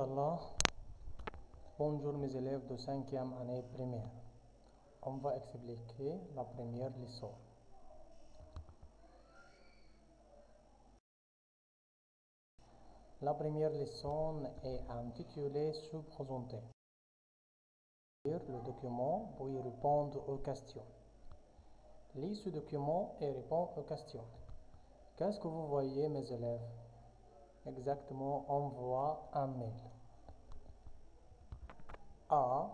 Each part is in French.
Inch'Allah, bonjour mes élèves de 5e année primaire. On va expliquer la première leçon. La première leçon est intitulée Sous-présenté. Lire le document pour y répondre aux questions. Lis ce document et réponds aux questions. Qu'est-ce que vous voyez mes élèves? Exactement, on voit un mail. A.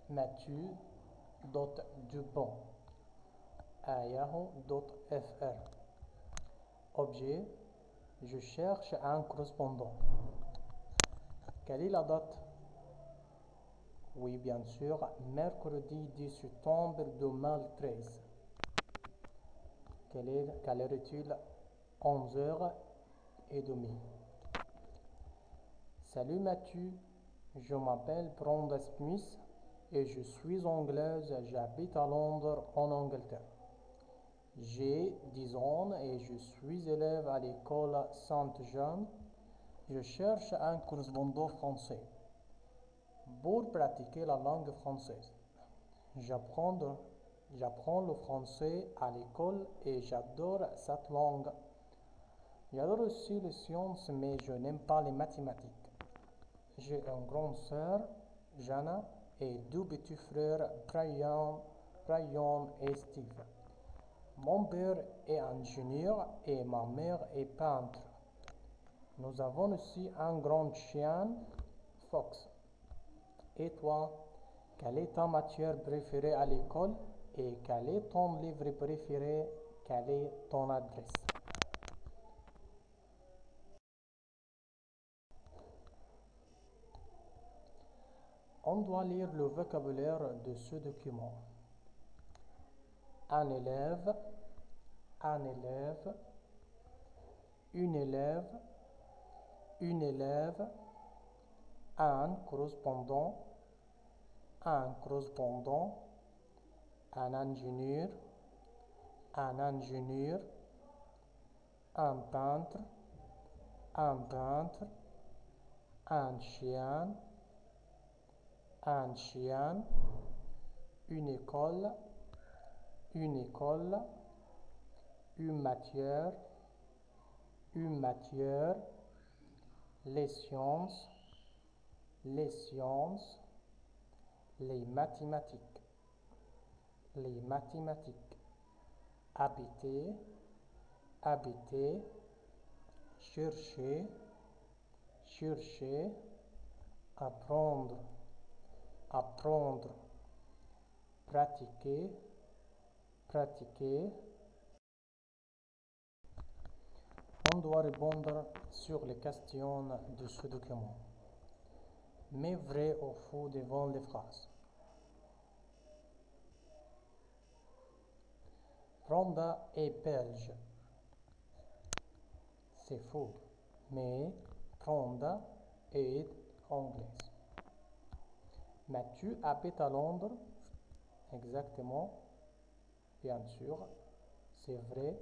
Mathieu.dubon@yahoo.fr. Objet. Je cherche un correspondant. Quelle est la date? Oui, bien sûr, mercredi 10 septembre 2013. Quelle heure-est-il? 11h30. Salut Mathieu, je m'appelle Brenda Smith et je suis anglaise, j'habite à Londres en Angleterre. J'ai 10 ans et je suis élève à l'école Sainte-Jeanne. Je cherche un correspondant français pour pratiquer la langue française. J'apprends le français à l'école et j'adore cette langue. J'adore aussi les sciences, mais je n'aime pas les mathématiques. J'ai une grande sœur, Jana, et deux petits frères, Brian et Steve. Mon père est ingénieur et ma mère est peintre. Nous avons aussi un grand chien, Fox. Et toi, quelle est ta matière préférée à l'école et quel est ton livre préféré? Quelle est ton adresse? On doit lire le vocabulaire de ce document. Un élève, une élève, un correspondant, un ingénieur, un peintre, un chien, une école, une matière, les sciences, les mathématiques, habiter, chercher, apprendre, pratiquer. On doit répondre sur les questions de ce document. Mais vrai ou faux devant les phrases. Brenda est belge. C'est faux. Mais Brenda est anglaise. Mathieu habite à Londres. Exactement. Bien sûr. C'est vrai.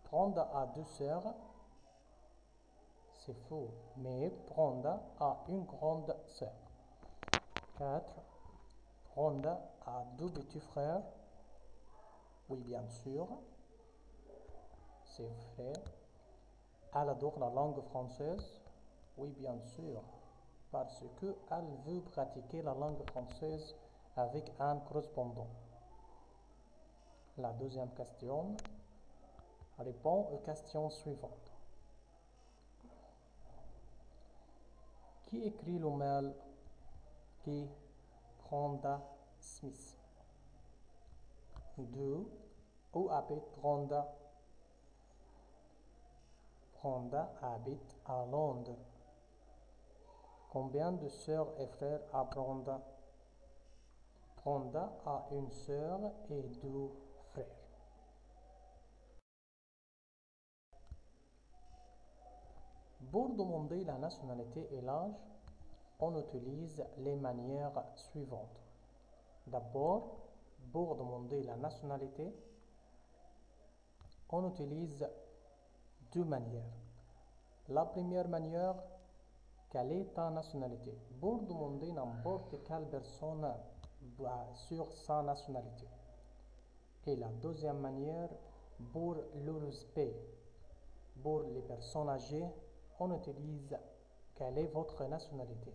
Brenda a deux sœurs. C'est faux. Mais Brenda a une grande sœur. 4. Brenda a deux petits frères. Oui, bien sûr. C'est vrai. Elle adore la langue française. Oui, bien sûr. Parce qu'elle veut pratiquer la langue française avec un correspondant. La deuxième question. Réponds aux questions suivantes. Qui écrit le mail? Qui? Brenda Smith. 2. Où habite Brenda? Brenda habite à Londres. Combien de sœurs et frères a Brenda? Brenda a une sœur et deux frères. Pour demander la nationalité et l'âge, on utilise les manières suivantes. D'abord, pour demander la nationalité, on utilise deux manières. La première manière, quelle est ta nationalité? Pour demander n'importe quelle personne sur sa nationalité. Et la deuxième manière, pour le respect, pour les personnes âgées, on utilise quelle est votre nationalité.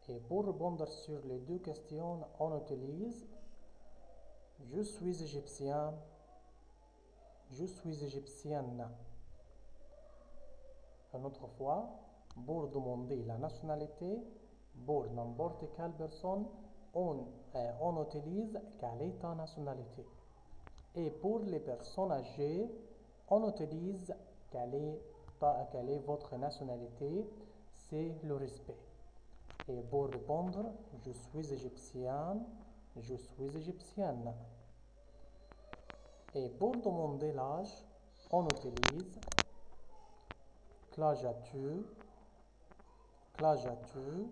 Et pour répondre sur les deux questions, on utilise je suis égyptien, je suis égyptienne. Une autre fois, pour demander la nationalité, pour n'importe quelle personne, on utilise quelle est ta nationalité. Et pour les personnes âgées, on utilise quelle est votre nationalité, c'est le respect. Et pour répondre, je suis égyptien, je suis égyptienne. Et pour demander l'âge, on utilise quel âge as-tu, quel âge as-tu,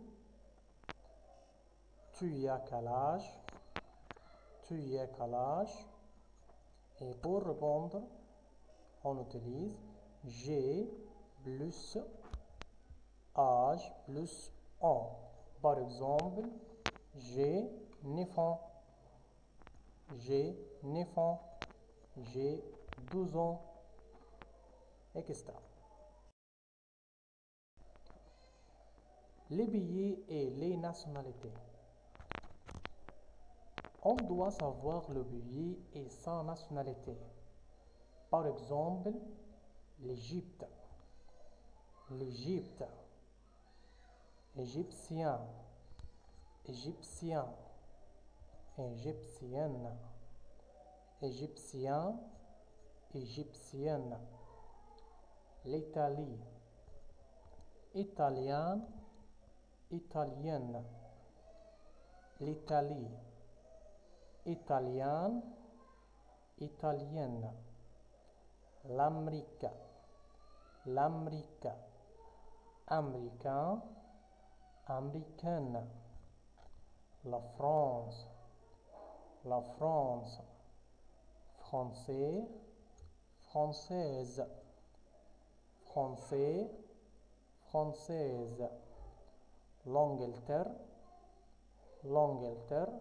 tu as quel âge, tu as quel âge. Et pour répondre, on utilise j'ai plus âge plus ans. Par exemple, j'ai 9 ans, j'ai 9 ans, j'ai 12 ans, etc. Les pays et les nationalités. On doit savoir le pays et sa nationalité. Par exemple, l'Égypte, l'Égypte, égyptien, égyptien, égyptienne, égyptien, égyptienne. L'Italie, italien, italienne. L'Italie, italien, italienne. L'Amérique, l'Amérique, américain, américaine. La France, la France, français, française, français, française. L'Angleterre, l'Angleterre,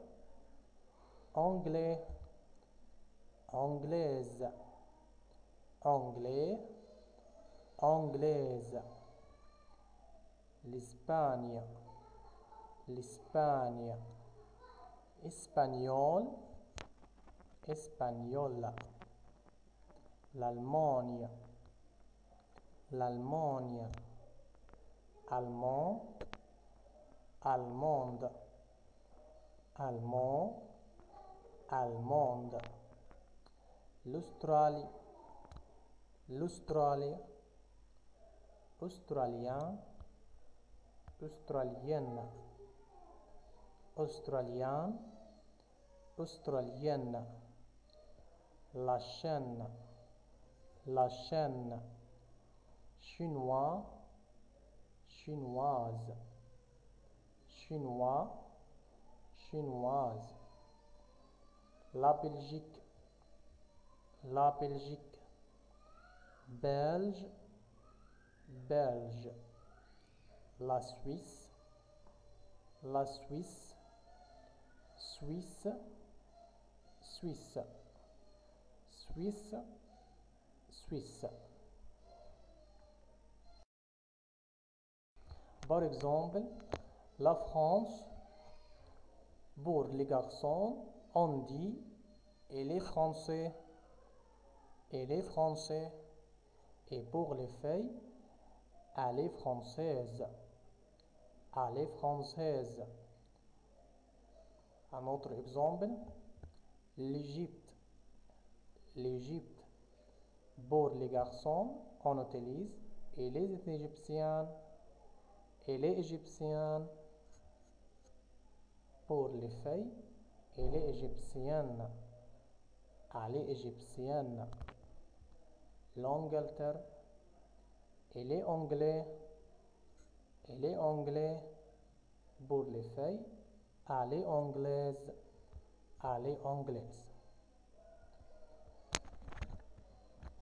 anglais, anglaise, anglais, anglaise. L'Espagne, l'Espagne, espagnol, espagnola. L'Allemagne, l'Allemagne, allemand, allemande, allemand, allemande. L'Australie, l'Australie, australien, australienne, australien, australienne. La chaîne, la chaîne, chinois, chinoise, chinois, chinoise. La Belgique, la Belgique, belge, belge. La Suisse, la Suisse, Suisse, Suisse, Suisse, Suisse. Par exemple, la France, pour les garçons, on dit elle est français, elle est français. Et pour les filles, elle est française, elle est française. Un autre exemple, l'Égypte, l'Égypte. Pour les garçons, on utilise elle est égyptienne, elle est égyptienne. Pour les filles, elle est égyptienne, elle est égyptienne. L'Angleterre, elle est anglais, elle est anglais. Pour les filles, elle est anglaise, elle est anglaise.